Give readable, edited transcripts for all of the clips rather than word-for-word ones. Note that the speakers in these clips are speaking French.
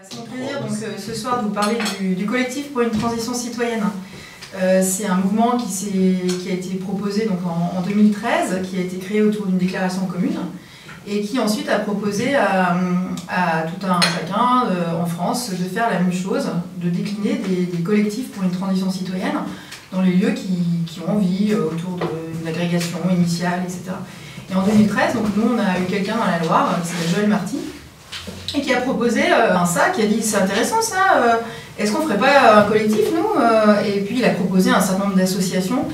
C'est mon plaisir donc, ce soir de vous parler du collectif pour une transition citoyenne. C'est un mouvement qui a été proposé donc, en 2013, qui a été créé autour d'une déclaration commune et qui ensuite a proposé à tout un chacun en France de faire la même chose, de décliner des collectifs pour une transition citoyenne dans les lieux qui ont envie, autour d'une agrégation initiale, etc. Et en 2013, donc, nous on a eu quelqu'un dans la Loire, qui s'appelle Joël Marty, et qui a proposé ça, qui a dit c'est intéressant ça, est-ce qu'on ferait pas un collectif nous Et puis il a proposé un certain nombre d'associations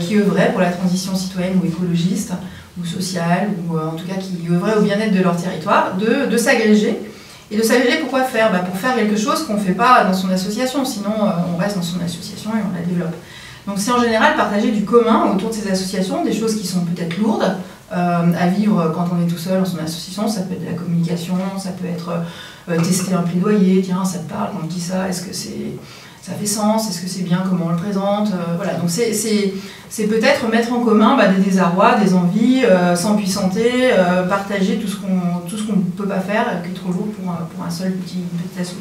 qui œuvraient pour la transition citoyenne ou écologiste ou sociale, ou en tout cas qui œuvraient au bien-être de leur territoire, de s'agréger. Et de s'agréger pourquoi faire pour faire quelque chose qu'on ne fait pas dans son association, sinon on reste dans son association et on la développe. Donc c'est en général partager du commun autour de ces associations, des choses qui sont peut-être lourdes, à vivre quand on est tout seul dans son association. Ça peut être de la communication, ça peut être tester un plaidoyer, tiens ça te parle quand on dit ça, est-ce que ça fait sens, est-ce que c'est bien, comment on le présente, voilà. Donc c'est peut-être mettre en commun des désarrois, des envies, s'empuissanter, partager tout ce qu'on ne peut pas faire, qui est trop lourd pour un seul petit assaut.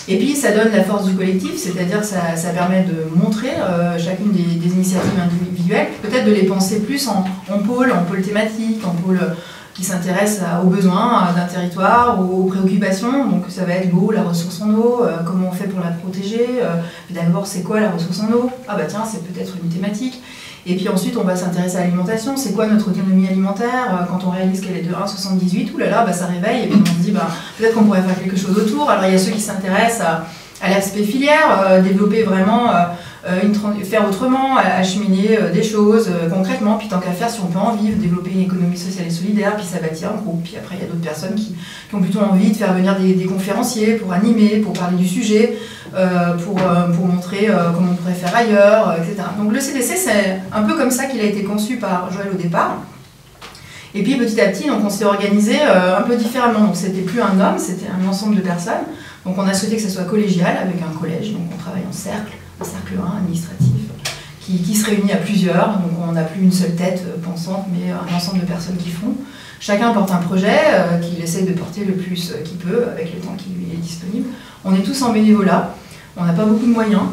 Et puis ça donne la force du collectif, c'est-à-dire que ça permet de montrer chacune des initiatives individuelles, peut-être de les penser plus en pôle thématique, en pôle qui s'intéresse aux besoins d'un territoire, aux préoccupations. Donc ça va être l'eau, la ressource en eau, comment on fait pour la protéger, d'abord c'est quoi la ressource en eau, ah bah tiens c'est peut-être une thématique. Et puis ensuite on va s'intéresser à l'alimentation, c'est quoi notre autonomie alimentaire, quand on réalise qu'elle est de 1,78, oulala, ça réveille, et puis on se dit peut-être qu'on pourrait faire quelque chose autour. Alors il y a ceux qui s'intéressent à l'aspect filière, développer vraiment, faire autrement, acheminer des choses concrètement, puis tant qu'à faire, si on peut en vivre, développer une économie sociale et solidaire, puis ça bâtit un groupe. Puis après il y a d'autres personnes qui ont plutôt envie de faire venir des conférenciers pour animer, pour parler du sujet, pour montrer comment on pourrait faire ailleurs, etc. Donc le CDC, c'est un peu comme ça qu'il a été conçu par Joël au départ. Et puis petit à petit, donc, on s'est organisé un peu différemment. Donc c'était plus un homme, c'était un ensemble de personnes. Donc on a souhaité que ça soit collégial avec un collège. Donc on travaille en cercle, un cercle 1 administratif, qui se réunit à plusieurs. Donc on n'a plus une seule tête pensante, mais un ensemble de personnes qui font. Chacun porte un projet qu'il essaie de porter le plus qu'il peut avec le temps qui lui est disponible. On est tous en bénévolat, on n'a pas beaucoup de moyens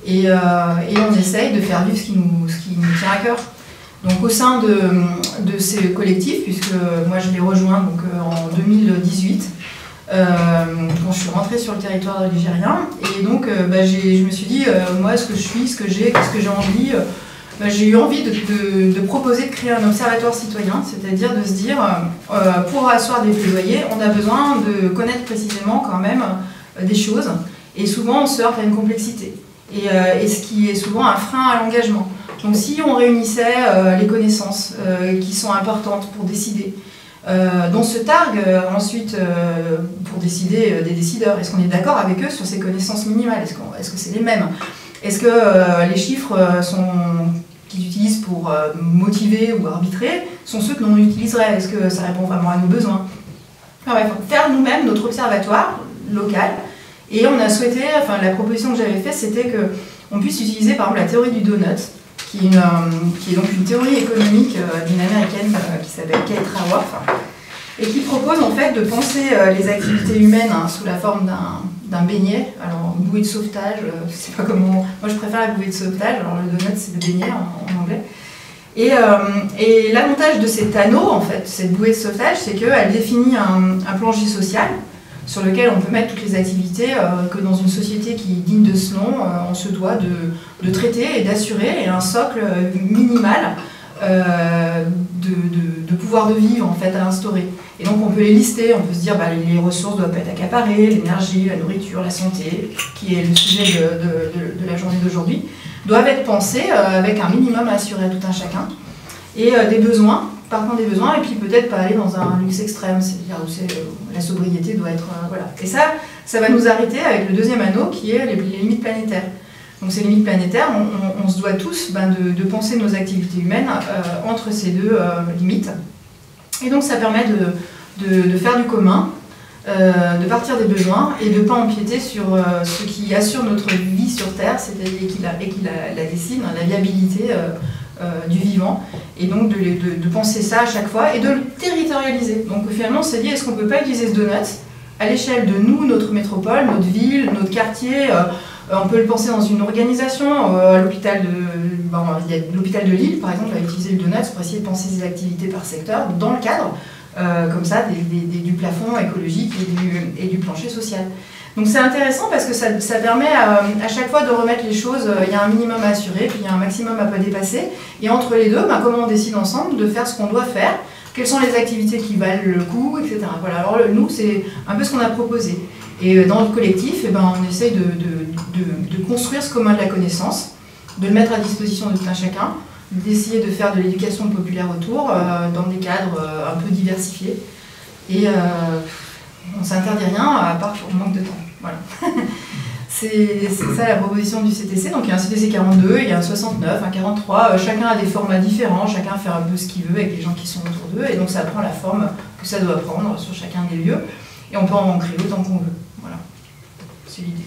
et on essaye de faire vivre ce qui nous tient à cœur. Donc au sein de ces collectifs, puisque moi je les rejoins donc, en 2018, quand je suis rentrée sur le territoire ligérien, et donc je me suis dit, moi ce que je suis, ce que j'ai, qu'est-ce que j'ai envie, j'ai eu envie de proposer de créer un observatoire citoyen, c'est-à-dire de se dire, pour asseoir des plaidoyers, on a besoin de connaître précisément quand même des choses, et souvent on se heurte à une complexité, et ce qui est souvent un frein à l'engagement. Donc si on réunissait les connaissances qui sont importantes pour décider, dont se targuent ensuite pour décider des décideurs, est-ce qu'on est d'accord avec eux sur ces connaissances minimales, est-ce que c'est les mêmes, est-ce que les chiffres qu'ils utilisent pour motiver ou arbitrer sont ceux que l'on utiliserait, est-ce que ça répond vraiment à nos besoins. Enfin bref, faire nous-mêmes notre observatoire local, et on a souhaité, la proposition que j'avais faite, c'était qu'on puisse utiliser par exemple la théorie du donut, qui est donc une théorie économique d'une américaine qui s'appelle Kate Raworth, et qui propose en fait de penser les activités humaines sous la forme d'un beignet, alors une bouée de sauvetage, je sais pas comment, moi je préfère la bouée de sauvetage, alors le donut c'est le beignet en anglais. Et l'avantage de cet anneau, en fait, cette bouée de sauvetage, c'est qu'elle définit un plancher social sur lequel on peut mettre toutes les activités que dans une société qui est digne de ce nom, on se doit de traiter et d'assurer, et un socle minimal de pouvoir de vivre en fait, à instaurer. Et donc on peut les lister, on peut se dire les ressources doivent être accaparées, l'énergie, la nourriture, la santé, qui est le sujet de la journée d'aujourd'hui, doivent être pensées avec un minimum assuré à tout un chacun, et des besoins, partant des besoins, et puis peut-être pas aller dans un luxe extrême, c'est-à-dire où la sobriété doit être... voilà. Et ça va nous arrêter avec le deuxième anneau qui est les limites planétaires. Donc ces limites planétaires, on se doit tous de penser nos activités humaines entre ces deux limites. Et donc ça permet de faire du commun, de partir des besoins et de ne pas empiéter sur ce qui assure notre vie sur Terre, c'est-à-dire et qui la dessine, la viabilité du vivant, et donc de penser ça à chaque fois et de le territorialiser. Donc finalement on s'est dit, est-ce qu'on ne peut pas utiliser ce donut à l'échelle de nous, notre métropole, notre ville, notre quartier. On peut le penser dans une organisation. À l'hôpital il y a l'hôpital de Lille, par exemple, a utilisé le Donuts pour essayer de penser des activités par secteur dans le cadre, comme ça, du plafond écologique et du plancher social. Donc c'est intéressant parce que ça permet à chaque fois de remettre les choses, il y a un minimum à assurer, puis il y a un maximum à pas dépasser. Et entre les deux, comment on décide ensemble de faire ce qu'on doit faire, quelles sont les activités qui valent le coup, etc. Voilà. Alors nous, c'est un peu ce qu'on a proposé. Et dans le collectif, on essaye de construire ce commun de la connaissance, de le mettre à disposition de tout un chacun, d'essayer de faire de l'éducation populaire autour, dans des cadres un peu diversifiés. Et on ne s'interdit rien, à part pour le manque de temps. Voilà. C'est ça la proposition du CTC. Donc il y a un CTC 42, il y a un 69, un 43. Chacun a des formats différents, chacun fait un peu ce qu'il veut avec les gens qui sont autour d'eux. Et donc ça prend la forme que ça doit prendre sur chacun des lieux. Et on peut en créer autant qu'on veut. Voilà. C'est l'idée.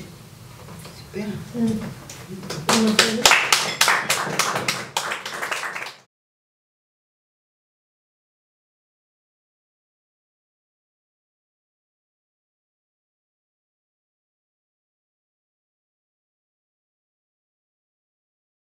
Super.